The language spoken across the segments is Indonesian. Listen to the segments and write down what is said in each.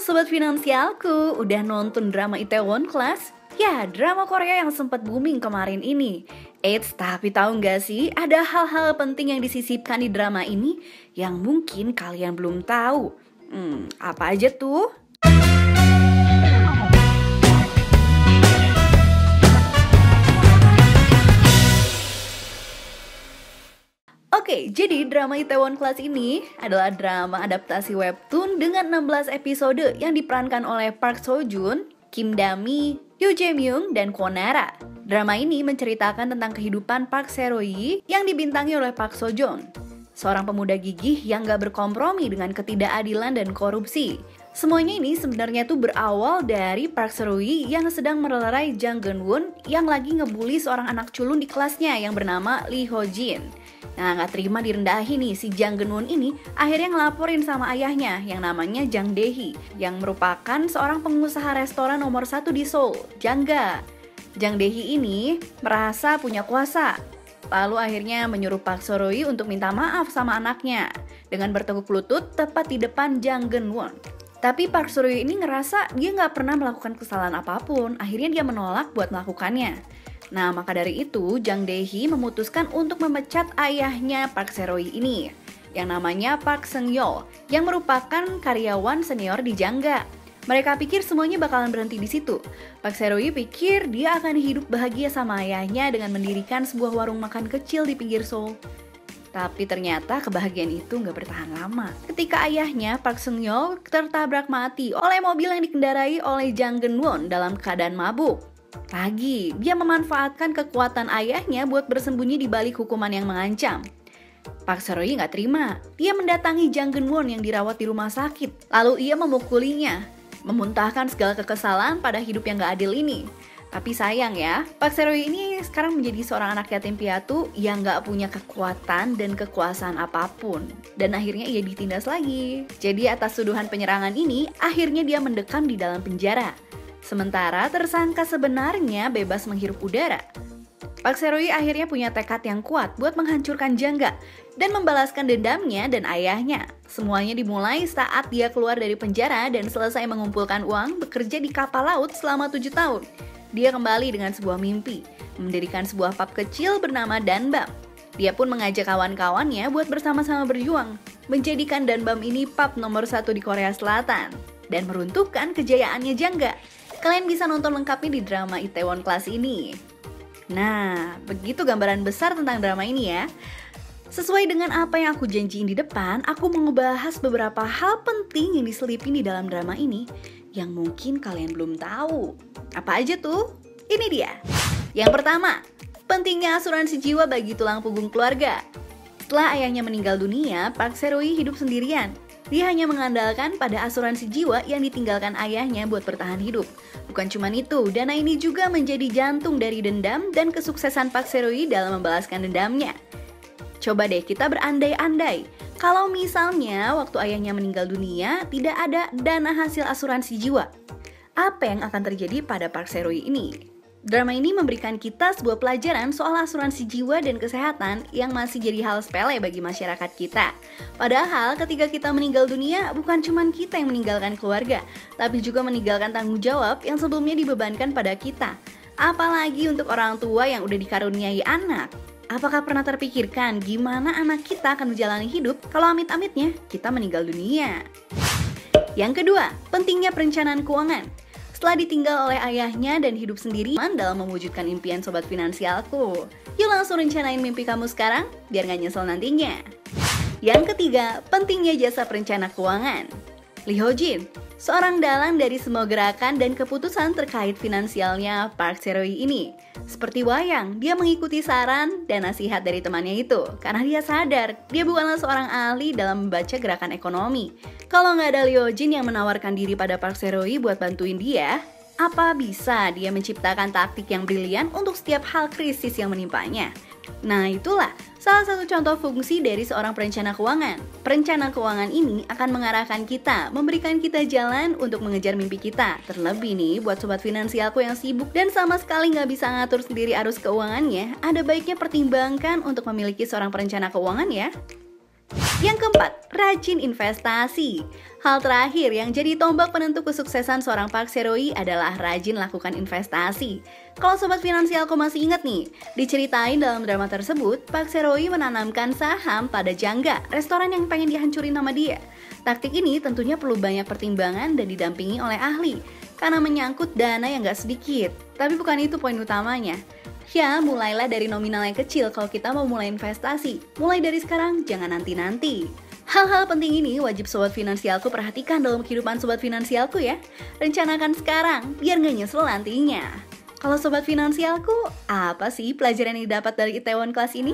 Sobat Finansialku, udah nonton drama Itaewon Class? Ya, drama Korea yang sempat booming kemarin ini. Eits, tapi tahu nggak sih, ada hal-hal penting yang disisipkan di drama ini yang mungkin kalian belum tahu. Apa aja tuh? Oke, jadi drama Itaewon Class ini adalah drama adaptasi webtoon dengan 16 episode yang diperankan oleh Park Seo Joon, Kim Da-mi, Yoo Jae Myung, dan Kwon Nara. Drama ini menceritakan tentang kehidupan Park Se-ro-yi yang dibintangi oleh Park Seo Joon, seorang pemuda gigih yang gak berkompromi dengan ketidakadilan dan korupsi. Semuanya ini sebenarnya tuh berawal dari Park Se-ro-yi yang sedang melerai Jang Geun-won yang lagi ngebully seorang anak culun di kelasnya yang bernama Lee Ho-jin. Nah, gak terima direndahin nih, si Jang Geun-won ini akhirnya ngelaporin sama ayahnya yang namanya Jang Dae-hee, yang merupakan seorang pengusaha restoran nomor 1 di Seoul, Jangga. Jang Dae-hee ini merasa punya kuasa, lalu akhirnya menyuruh Park Se-ro-yi untuk minta maaf sama anaknya dengan bertekuk lutut tepat di depan Jang Geun-won. Tapi Park Se-ro-yi ini ngerasa dia gak pernah melakukan kesalahan apapun, akhirnya dia menolak buat melakukannya. Nah, maka dari itu, Jang Dae-hee memutuskan untuk memecat ayahnya Park Se-ro-yi ini, yang namanya Park Seung-yeol, yang merupakan karyawan senior di Jangga. Mereka pikir semuanya bakalan berhenti di situ. Park Se-ro-yi pikir dia akan hidup bahagia sama ayahnya dengan mendirikan sebuah warung makan kecil di pinggir Seoul. Tapi ternyata kebahagiaan itu nggak bertahan lama. Ketika ayahnya, Park Seung-yeol, tertabrak mati oleh mobil yang dikendarai oleh Jang Geun-won dalam keadaan mabuk. Lagi, dia memanfaatkan kekuatan ayahnya buat bersembunyi di balik hukuman yang mengancam. Park Se-ro-yi nggak terima. Dia mendatangi Jang Geun-won yang dirawat di rumah sakit. Lalu ia memukulinya, memuntahkan segala kekesalan pada hidup yang nggak adil ini. Tapi sayang ya, Park Se-ro-yi ini sekarang menjadi seorang anak yatim piatu yang nggak punya kekuatan dan kekuasaan apapun. Dan akhirnya ia ditindas lagi. Jadi atas tuduhan penyerangan ini, akhirnya dia mendekam di dalam penjara. Sementara tersangka sebenarnya bebas menghirup udara. Park Se-ro-yi akhirnya punya tekad yang kuat buat menghancurkan Jangga dan membalaskan dendamnya dan ayahnya. Semuanya dimulai saat dia keluar dari penjara dan selesai mengumpulkan uang bekerja di kapal laut selama 7 tahun. Dia kembali dengan sebuah mimpi, mendirikan sebuah pub kecil bernama Danbam. Dia pun mengajak kawan-kawannya buat bersama-sama berjuang, menjadikan Danbam ini pub nomor 1 di Korea Selatan dan meruntuhkan kejayaannya Jangga. Kalian bisa nonton lengkapnya di drama Itaewon Class ini. Nah, begitu gambaran besar tentang drama ini ya. Sesuai dengan apa yang aku janjiin di depan, aku mau ngebahas beberapa hal penting yang diselipin di dalam drama ini yang mungkin kalian belum tahu. Apa aja tuh? Ini dia. Yang pertama, pentingnya asuransi jiwa bagi tulang punggung keluarga. Setelah ayahnya meninggal dunia, Park Se-ro-yi hidup sendirian. Dia hanya mengandalkan pada asuransi jiwa yang ditinggalkan ayahnya buat bertahan hidup. Bukan cuma itu, dana ini juga menjadi jantung dari dendam dan kesuksesan Park Se-ro-yi dalam membalaskan dendamnya. Coba deh kita berandai-andai, kalau misalnya waktu ayahnya meninggal dunia tidak ada dana hasil asuransi jiwa, apa yang akan terjadi pada Park Se-ro-yi ini? Drama ini memberikan kita sebuah pelajaran soal asuransi jiwa dan kesehatan yang masih jadi hal sepele bagi masyarakat kita. Padahal ketika kita meninggal dunia, bukan cuma kita yang meninggalkan keluarga, tapi juga meninggalkan tanggung jawab yang sebelumnya dibebankan pada kita. Apalagi untuk orang tua yang udah dikaruniai anak. Apakah pernah terpikirkan gimana anak kita akan menjalani hidup kalau amit-amitnya kita meninggal dunia? Yang kedua, pentingnya perencanaan keuangan. Setelah ditinggal oleh ayahnya dan hidup sendirian dalam mewujudkan impian Sobat Finansialku. Yuk langsung rencanain mimpi kamu sekarang, biar gak nyesel nantinya. Yang ketiga, pentingnya jasa perencana keuangan. Lee Ho-jin, seorang dalang dari semua gerakan dan keputusan terkait finansialnya Park Se-ro-yi ini. Seperti wayang, dia mengikuti saran dan nasihat dari temannya itu. Karena dia sadar, dia bukanlah seorang ahli dalam membaca gerakan ekonomi. Kalau nggak ada Lee Ho-jin yang menawarkan diri pada Park Se-ro-yi buat bantuin dia, apa bisa dia menciptakan taktik yang brilian untuk setiap hal krisis yang menimpanya? Nah, itulah salah satu contoh fungsi dari seorang perencana keuangan. Perencana keuangan ini akan mengarahkan kita, memberikan kita jalan untuk mengejar mimpi kita. Terlebih nih, buat Sobat Finansialku yang sibuk dan sama sekali nggak bisa ngatur sendiri arus keuangannya, ada baiknya pertimbangkan untuk memiliki seorang perencana keuangan ya. Yang keempat, rajin investasi. Hal terakhir yang jadi tombak penentu kesuksesan seorang Park Seo-hye adalah rajin lakukan investasi. Kalau sobat finansialku masih ingat nih, diceritain dalam drama tersebut, Park Seo-hye menanamkan saham pada Jangga, restoran yang pengen dihancurin nama dia. Taktik ini tentunya perlu banyak pertimbangan dan didampingi oleh ahli, karena menyangkut dana yang gak sedikit. Tapi bukan itu poin utamanya. Ya, mulailah dari nominal yang kecil kalau kita mau mulai investasi. Mulai dari sekarang, jangan nanti-nanti. Hal-hal penting ini wajib sobat finansialku perhatikan dalam kehidupan sobat finansialku ya. Rencanakan sekarang, biar gak nyesel nantinya. Kalau sobat finansialku, apa sih pelajaran yang didapat dari Itaewon Class ini?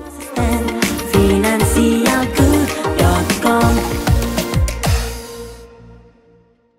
Finansialku.com